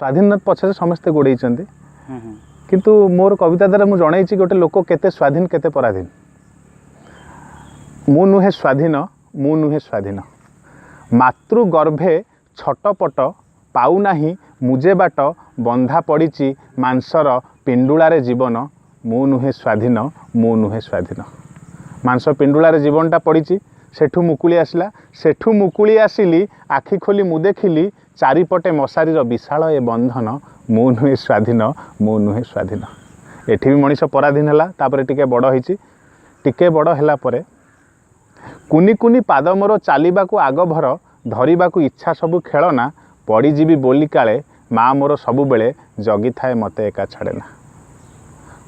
स्वाधीन पछे समस्ते गोड़े किंतु मोर कविता द्वारा मुझे जनई गोटे लोक केते स्वाधीन केते पराधीन मु नुहे स्वाधीन मु नुहे स्वाधीन मातृगर्भे छटपट पाऊना मुझे बाट बंधा पड़ी मांसर पिंडुलारे जीवन मु नुहे स्वाधीन मु नुहे स्वाधीन मांस पिंडुलारे जीवनटा पड़ी सेठू मुकुली आसला सेठू मुकुली आसिली आखि खोली मु देखिली चारिपटे मशारीर विशाल ए बंधन मु नुहे स्वाधीन मु नुहे स्वाधीन एठी भी मनीष पराधीन है तापर टिके बड़ होईची टिके बड़ हैला परे कुनी कुनी पाद मोर चालिबाकू आग भर धरिबाकू इच्छा सबू खेलना पड़ीजीवी बोली काले माँ मोर सबु बेले जगी थाए मते एका छाड़ेना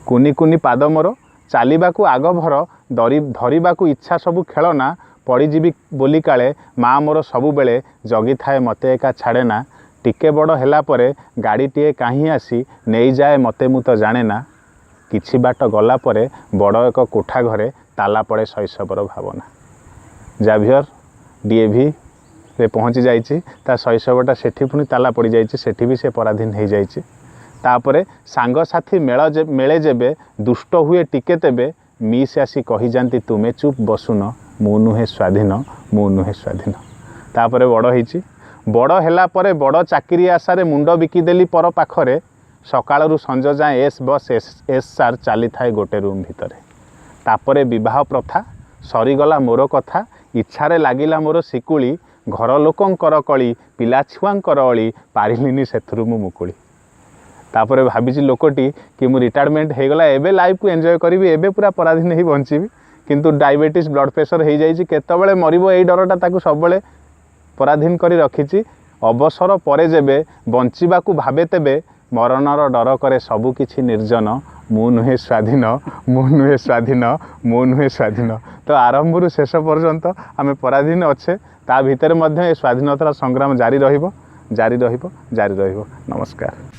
कुनी कुनी पाद मोर चालिबाकू आग भर धरिबाकू इच्छा सबू खेलना पड़ीजीवी बोली काले माँ मोर सबु बेले जगी थाए मते एका छाड़ेना टिके बड़ हैला परे गाड़ीटीए काहीं आसी नहीं जाए मते मु तो जाने ना किछि बाट गला परे बड़ एक कोठा घरे ताला पड़े शैशवर भावना जाभियर डीएवी रे पहुँची जाइए ता शैशवटा सेठी पुणी ताला पड़ जाइए सेठी भी से पराधीन हो जाइए तापरे सांगसाथी मेले जेबे दुष्ट हुए टिके तेबे मिस आसी कही जाती तुमे चुप बसुन मु नुहे स्वाधीन मु नुहे स्वाधीन तापरे बड़ होईची बड़ हैला परे बड़ चाकरी आशारे मुंड बिकिदेली पर पाखरे सकाळरू संज जाए एस बस एस सार चली थाए गोटे रूम भितरे तापरे विवाह प्रथा सरीगला मोर कथा इच्छारे लागिला मोर शिकुली घर लोकंकर कली पिला छुआंकर अली पारिलिनी सेथुरु मु मुकुली तापरे भाबिची लोकटी कि मु रिटायरमेंट हो गला एबे लाइफ को एंजॉय करी एबे पूरा पराधीन ही बंचीबी किंतु डायबिटीज ब्लड प्रेशर हो जाइए केतबेले मरिबो एई डरटा ताकू सबले पराधीन करी रखिची अवसर परे जेबे बंचिबाकू भाबे तेबे मरणर डर करे सबु किछि निर्जन मु नुहे स्वाधीन मु नुहे स्वाधीन मु नुहे स्वाधीन तो आरंभरू शेष पर्यंत आमे पराधीन अच्छे ता भितर मध्य ए स्वाधीनतार संग्राम जारी रहिबो जारी रहिबो जारी रहिबो। नमस्कार।